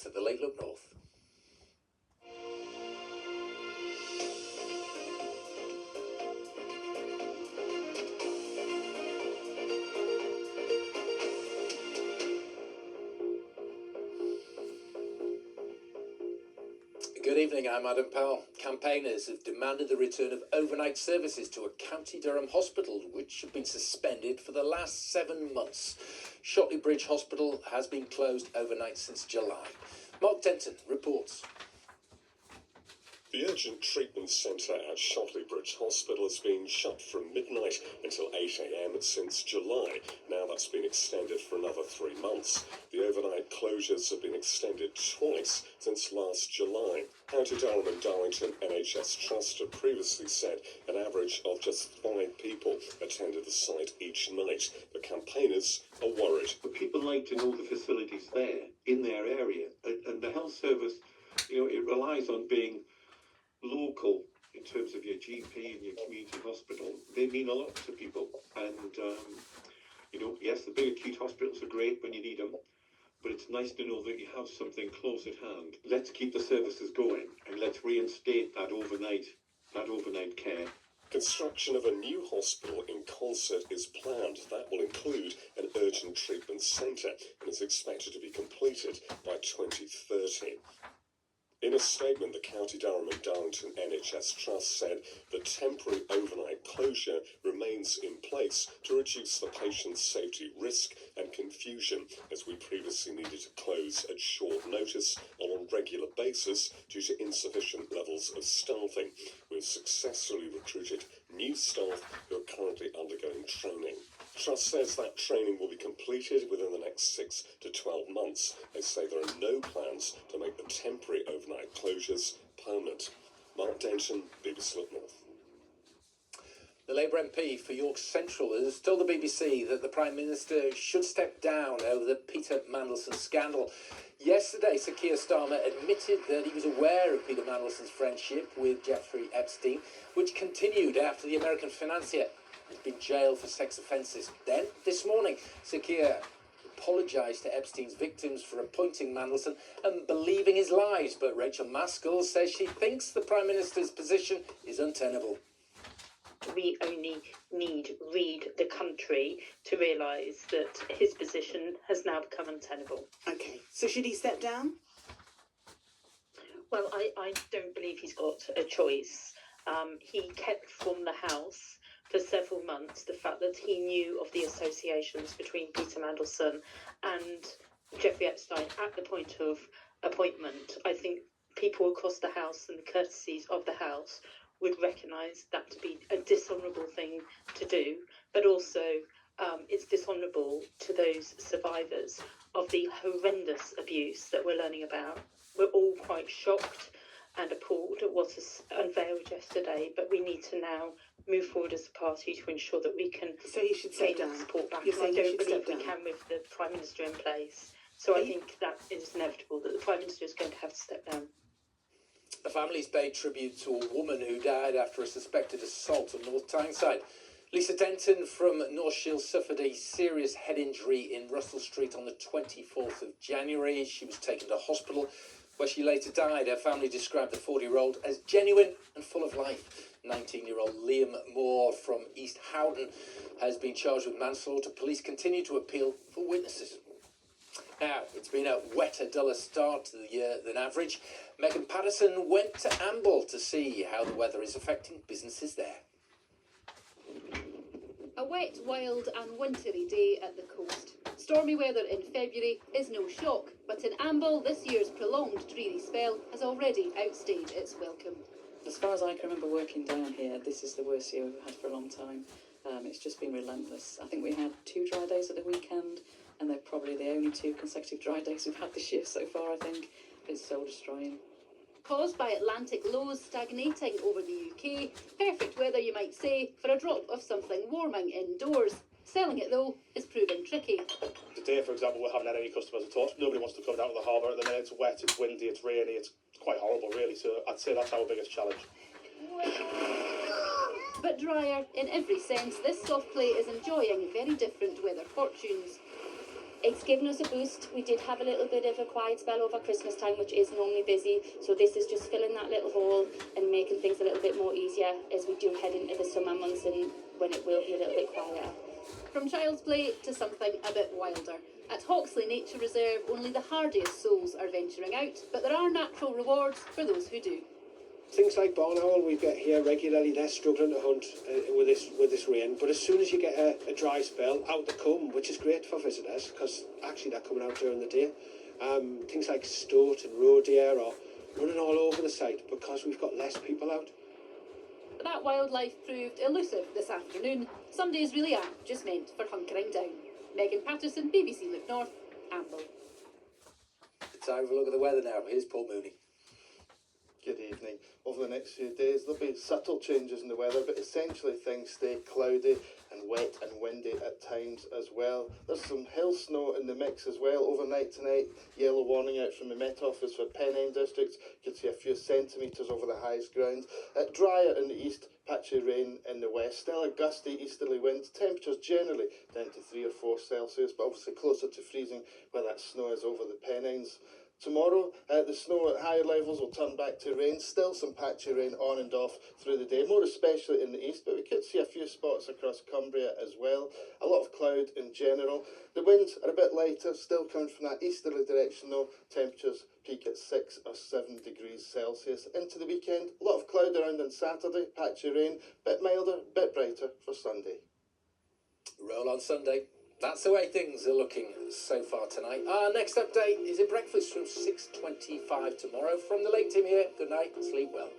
to the Late Look North. Good evening, I'm Adam Powell. Campaigners have demanded the return of overnight services to a County Durham hospital, which have been suspended for the last 7 months. Shotley Bridge Hospital has been closed overnight since July. Mark Denton reports. The Urgent Treatment Centre at Shotley Bridge Hospital has been shut from midnight until 8 a.m. since July. Now that's been extended for another 3 months. The overnight closures have been extended twice since last July. County Durham and Darlington NHS Trust have previously said an average of just 5 people attended the site each night. The campaigners are worried. But people like to know the facilities there, in their area. And the health service, it relies on being local in terms of your GP and your community hospital. They mean a lot to people. And, yes, the big acute hospitals are great when you need them, but it's nice to know that you have something close at hand. Let's keep the services going and let's reinstate that overnight care. Construction of a new hospital in Concert is planned. That will include an urgent treatment centre and is expected to be completed by 2030. In a statement, the County Durham and Darlington NHS Trust said the temporary overnight closure remains in place to reduce the patient's safety risk and confusion, as we previously needed to close at short notice on a regular basis due to insufficient levels of staffing. We've successfully recruited new staff who are currently undergoing training. Trust says that training will be completed within the next 6 to 12 months. They say there are no plans to make the temporary overnight closures permanent. Mark Denton, BBC Look North. The Labour MP for York Central has told the BBC that the Prime Minister should step down over the Peter Mandelson scandal. Yesterday, Sir Keir Starmer admitted that he was aware of Peter Mandelson's friendship with Jeffrey Epstein, which continued after the American financier has been jailed for sex offences. Then, this morning, Sir Keir apologised to Epstein's victims for appointing Mandelson and believing his lies, but Rachel Maskell says she thinks the Prime Minister's position is untenable. We only need read the country to realise that his position has now become untenable. Okay, so should he step down? Well, I don't believe he's got a choice. He kept from the House for several months the fact that he knew of the associations between Peter Mandelson and Jeffrey Epstein at the point of appointment. I think people across the House and the courtesies of the House would recognise that to be a dishonourable thing to do, but also it's dishonourable to those survivors of the horrendous abuse that we're learning about. We're all quite shocked and appalled at what was unveiled yesterday, but we need to now move forward as a party to ensure that we can So he should step gain down. that support back. You're I saying he don't should believe step we down? can with the Prime Minister in place. So I think that is inevitable, that the Prime Minister is going to have to step down. The family's paid tribute to a woman who died after a suspected assault on North Tyneside. Lisa Denton from North Shields suffered a serious head injury in Russell Street on the 24th of January. She was taken to hospital, where she later died. Her family described the 40-year-old as genuine and full of life. 19-year-old Liam Moore from East Howden has been charged with manslaughter. Police continue to appeal for witnesses. Now, it's been a wetter, duller start to the year than average. Megan Patterson went to Amble to see how the weather is affecting businesses there. A wet, wild and wintry day at the coast. Stormy weather in February is no shock, but in Amble this year's prolonged dreary spell has already outstayed its welcome. As far as I can remember working down here, this is the worst year we've had for a long time. It's just been relentless. I think we had 2 dry days at the weekend, and they're probably the only 2 consecutive dry days we've had this year so far, I think. It's soul destroying. Caused by Atlantic lows stagnating over the UK, perfect weather you might say for a drop of something warming indoors. Selling it though is proving tricky. Today, for example, we haven't had any customers at all. Nobody wants to come down to the harbour at the minute. It's wet, it's windy, it's rainy, it's quite horrible really, so I'd say that's our biggest challenge. But drier in every sense, this soft clay is enjoying very different weather fortunes. It's given us a boost. We did have a little bit of a quiet spell over Christmas time, which is normally busy. So this is just filling that little hole and making things a little bit more easier as we do head into the summer months and when it will be a little bit quieter. From child's play to something a bit wilder. At Hawksley Nature Reserve, only the hardiest souls are venturing out, but there are natural rewards for those who do. Things like barn owl we get here regularly, they're struggling to hunt with this rain, but as soon as you get a dry spell, out they come, which is great for visitors, because actually they're coming out during the day. Things like stoat and roe deer are running all over the site because we've got less people out. But that wildlife proved elusive this afternoon. Some days really are just meant for hunkering down. Megan Patterson, BBC Look North, Amble. It's time for a look at the weather now. Here's Paul Mooney. Good evening. Over the next few days there'll be subtle changes in the weather, but essentially things stay cloudy and wet and windy at times as well. There's some hail snow in the mix as well overnight tonight. Yellow warning out from the Met Office for Pennine districts. You could see a few centimetres over the highest ground. Drier in the east, patchy rain in the west. Still a gusty easterly wind. Temperatures generally down to 3 or 4 Celsius, but obviously closer to freezing where that snow is over the Pennines. Tomorrow, the snow at higher levels will turn back to rain. Still some patchy rain on and off through the day, more especially in the east, but we could see a few spots across Cumbria as well. A lot of cloud in general. The winds are a bit lighter, still coming from that easterly direction though. Temperatures peak at 6 or 7 degrees Celsius. Into the weekend, a lot of cloud around on Saturday, patchy rain, bit milder, bit brighter for Sunday. Roll on Sunday. That's the way things are looking so far tonight. Our next update is at breakfast from 6:25 tomorrow. From the Lake Team here, good night, sleep well.